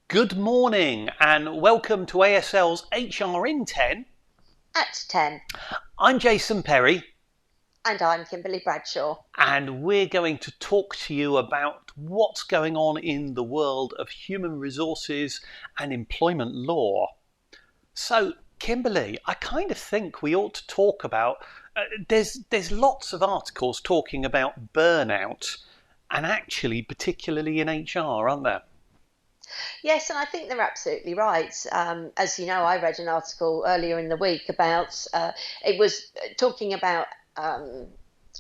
Good morning and welcome to ASL's HR in 10. At 10. I'm Jason Perry. And I'm Kimberly Bradshaw. And we're going to talk to you about what's going on in the world of human resources and employment law. So, Kimberly, I kind of think we ought to talk about, there's lots of articles talking about burnout, and actually particularly in HR, aren't there? Yes, and I think they're absolutely right. As you know, I read an article earlier in the week about, it was talking about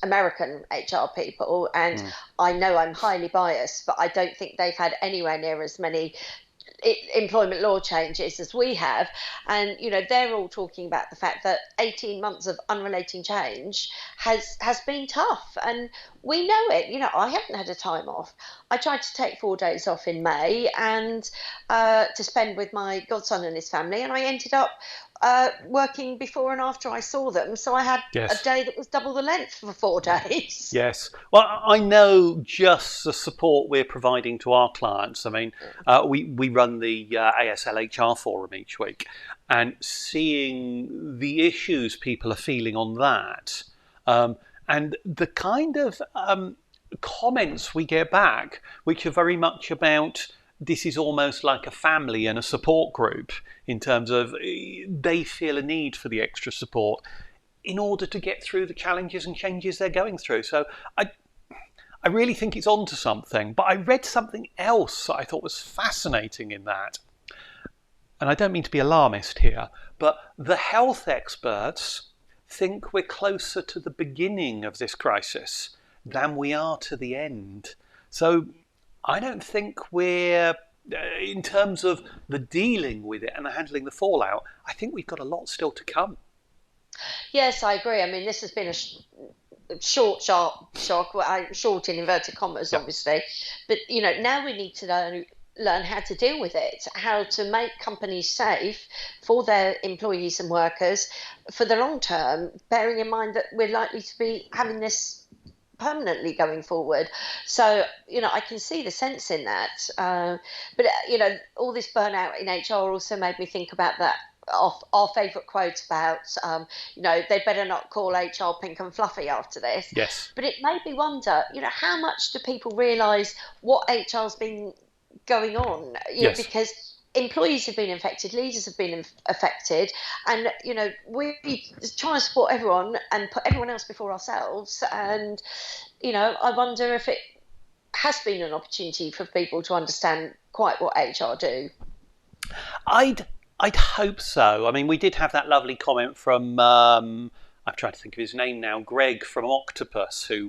American HR people, and I know I'm highly biased, but I don't think they've had anywhere near as many employment law changes as we have. And they're all talking about the fact that 18 months of unrelated change has been tough, and we know it. I haven't had a time off. I tried to take 4 days off in May and to spend with my godson and his family, and I ended up working before and after I saw them, so I had a day that was double the length for 4 days. Yes. Well, I know just the support we're providing to our clients. I mean, we run the ASL HR forum each week, and seeing the issues people are feeling on that, and the kind of comments we get back, which are very much about this is almost like a family and a support group in terms of they feel a need for the extra support in order to get through the challenges and changes they're going through. So I really think it's onto something. But I read something else that I thought was fascinating in that. And I don't mean to be alarmist here, but the health experts think we're closer to the beginning of this crisis than we are to the end. So I don't think we're, in terms of the dealing with it and handling the fallout, I think we've got a lot still to come. Yes, I agree. I mean, this has been a short, sharp shock. Well, short in inverted commas, obviously. But, now we need to learn how to deal with it, how to make companies safe for their employees and workers for the long term, bearing in mind that we're likely to be having this permanently going forward. So, I can see the sense in that. But, all this burnout in HR also made me think about that. Our favourite quote about, they better not call HR pink and fluffy after this. Yes. But it made me wonder, how much do people realise what HR's been going on? Yes. Because employees have been affected, leaders have been affected, and we try and support everyone and put everyone else before ourselves. And I wonder if it has been an opportunity for people to understand quite what HR do. I'd hope so. I mean, we did have that lovely comment from I'm trying to think of his name now, Greg from Octopus, who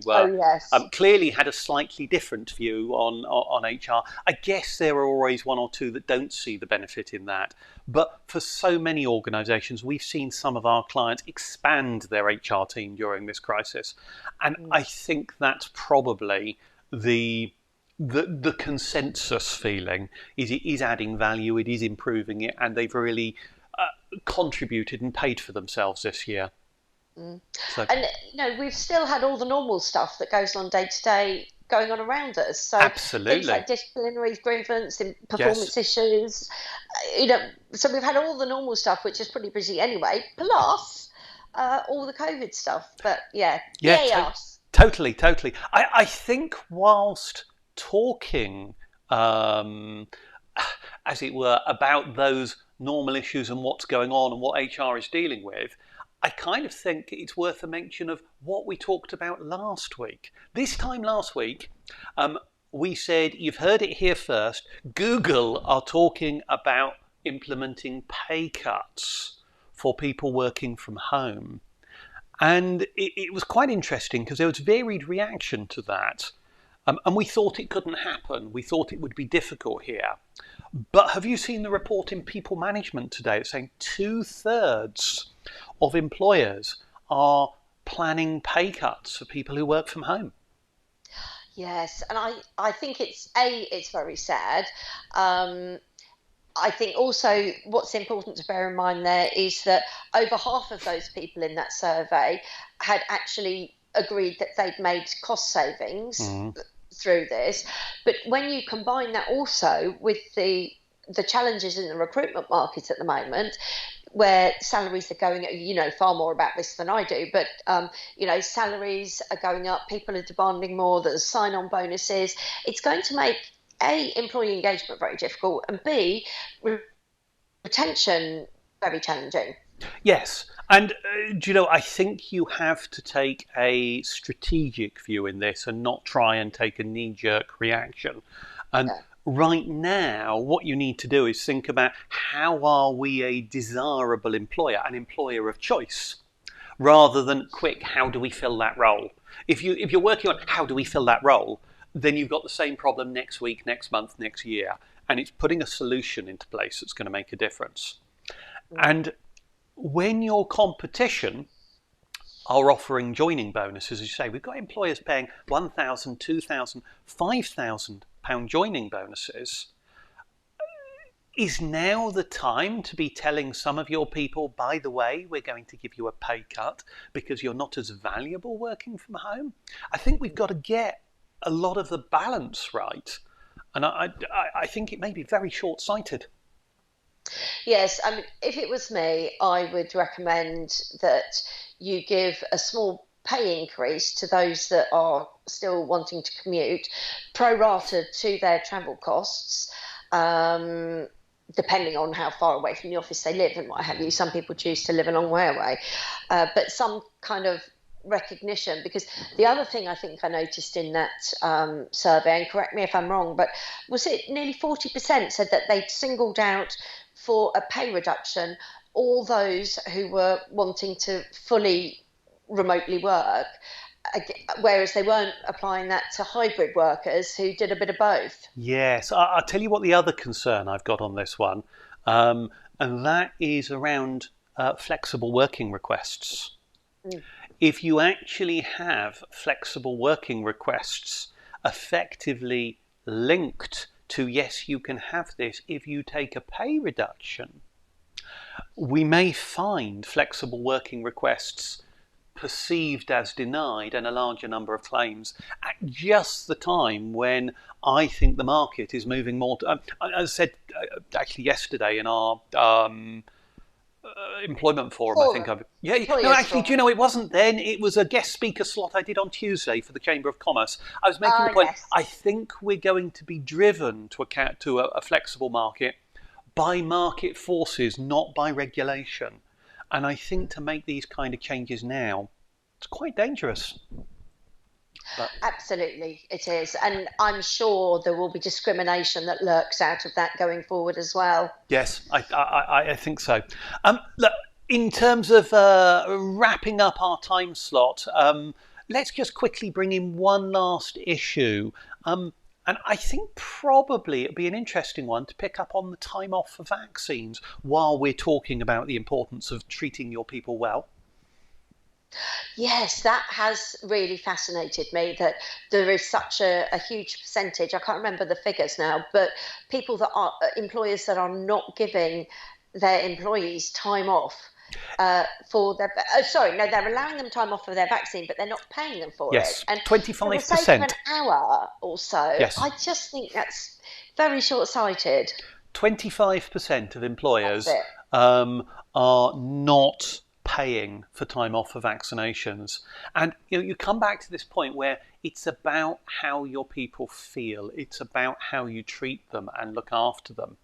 clearly had a slightly different view on HR. I guess there are always one or two that don't see the benefit in that. But for so many organisations, we've seen some of our clients expand their HR team during this crisis. And I think that's probably the consensus feeling is it is adding value, it is improving it, and they've really contributed and paid for themselves this year. So. And we've still had all the normal stuff that goes on day to day going on around us. So absolutely, things like disciplinary grievance and performance issues. So we've had all the normal stuff, which is pretty busy anyway. Plus all the COVID stuff. But us. Totally. I think whilst talking, as it were, about those normal issues and what's going on and what HR is dealing with, I kind of think it's worth a mention of what we talked about last week. This time last week, we said, you've heard it here first, Google are talking about implementing pay cuts for people working from home. And it was quite interesting because there was varied reaction to that. And we thought it couldn't happen. We thought it would be difficult here. But have you seen the report in People Management today? It's saying 2/3 of employers are planning pay cuts for people who work from home. Yes, and I think it's very sad. I think also what's important to bear in mind there is that over half of those people in that survey had actually agreed that they'd made cost savings through this. But when you combine that also with the the challenges in the recruitment market at the moment, where salaries are going, you know far more about this than I do, but salaries are going up, people are demanding more, there's sign-on bonuses. It's going to make A, employee engagement very difficult, and B, retention very challenging. Yes. And, I think you have to take a strategic view in this and not try and take a knee jerk reaction. And Yeah. right now, what you need to do is think about how are we a desirable employer, an employer of choice, rather than quick, how do we fill that role? If you're working on how do we fill that role, then you've got the same problem next week, next month, next year. And it's putting a solution into place that's going to make a difference. Mm. And when your competition are offering joining bonuses, as you say, we've got employers paying £1,000, £2,000, £5,000 joining bonuses. Is now the time to be telling some of your people, by the way, we're going to give you a pay cut because you're not as valuable working from home? I think we've got to get a lot of the balance right. And I think it may be very short-sighted. Yes, I mean, if it was me, I would recommend that you give a small pay increase to those that are still wanting to commute, pro-rata to their travel costs, um, depending on how far away from the office they live and what have you. Some people choose to live a long way away, but some kind of recognition. Because the other thing I think I noticed in that survey, and correct me if I'm wrong, but was it nearly 40% said that they'd singled out for a pay reduction all those who were wanting to fully remotely work, whereas they weren't applying that to hybrid workers who did a bit of both. Yes, I'll tell you what the other concern I've got on this one, um, and that is around flexible working requests. Mm. If you actually have flexible working requests effectively linked to, yes, you can have this if you take a pay reduction, we may find flexible working requests perceived as denied and a larger number of claims at just the time when I think the market is moving more to, as I said actually yesterday in our employment forum, I think Forum. I've yeah no Employers actually, do you forum. know, it wasn't then, it was a guest speaker slot I did on Tuesday for the Chamber of Commerce. I was making the Ah, point, yes. I think we're going to be driven to a flexible market by market forces, not by regulation. And I think to make these kind of changes now, it's quite dangerous. But Absolutely, it is. And I'm sure there will be discrimination that lurks out of that going forward as well. yes, I think so. Look, in terms of wrapping up our time slot, let's just quickly bring in one last issue. And I think probably it'd be an interesting one to pick up on the time off for vaccines while we're talking about the importance of treating your people well. Yes, that has really fascinated me that there is such a huge percentage. I can't remember the figures now, but people that are employers that are not giving their employees time off for their. Oh, sorry, no, they're allowing them time off for their vaccine, but they're not paying them for it. Yes, And for the sake of an 25%. hour or so, Yes. I just think that's very short-sighted. 25% of That's employers it. are not paying for time off for vaccinations. And you come back to this point where it's about how your people feel. It's about how you treat them and look after them.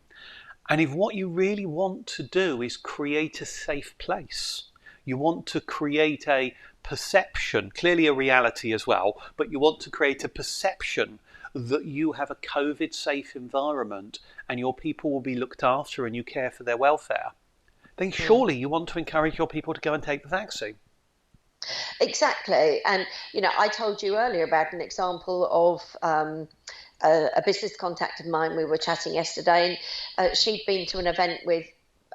And if what you really want to do is create a safe place, you want to create a perception, clearly a reality as well, but you want to create a perception that you have a COVID safe environment and your people will be looked after and you care for their welfare, then Mm. surely you want to encourage your people to go and take the vaccine. Exactly. And, I told you earlier about an example of a business contact of mine. We were chatting yesterday, and she'd been to an event with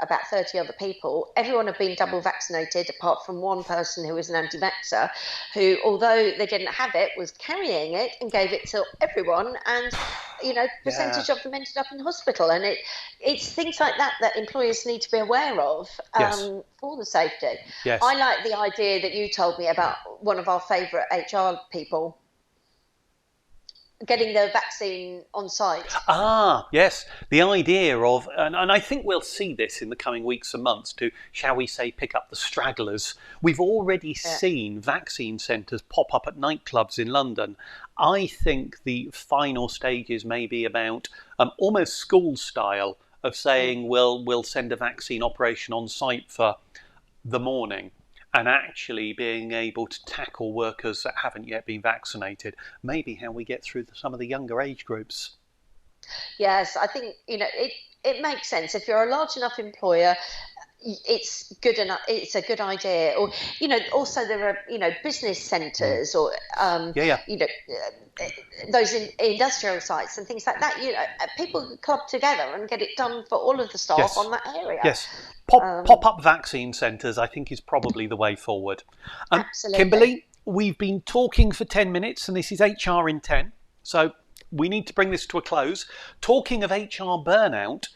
about 30 other people. Everyone had been double vaccinated, apart from one person who was an anti vaxxer, who, although they didn't have it, was carrying it and gave it to everyone. And, Yeah, percentage of them ended up in hospital. And it's things like that that employers need to be aware of yes, for the safety. yes. I like the idea that you told me about one of our favourite HR people. getting the vaccine on site. Ah, yes. The idea of, and I think we'll see this in the coming weeks and months to, shall we say, pick up the stragglers. We've already Yeah. seen vaccine centres pop up at nightclubs in London. I think the final stages may be about almost school style of Mm. saying we'll send a vaccine operation on site for the morning, and actually being able to tackle workers that haven't yet been vaccinated. Maybe how we get through some of the younger age groups. Yes, I think it makes sense if you're a large enough employer. It's good enough. It's a good idea. Or also there are business Mm. centres or Yeah, yeah. you know those industrial sites and things like that. People can club together and get it done for all of the staff Yes, on that area. yes. Pop Um, up vaccine centres, I think, is probably the way forward. Absolutely. Kimberly, we've been talking for 10 minutes, and this is HR in 10. So we need to bring this to a close. Talking of HR burnout,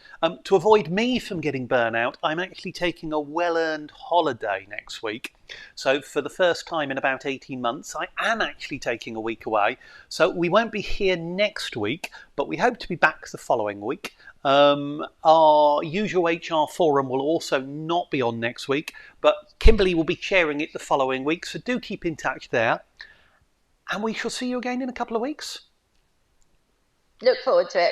to avoid me from getting burnout, I'm actually taking a well earned holiday next week. So, for the first time in about 18 months, I am actually taking a week away. So, we won't be here next week, but we hope to be back the following week. Our usual HR forum will also not be on next week, but Kimberly will be chairing it the following week. So, do keep in touch there. And we shall see you again in a couple of weeks. Look forward to it.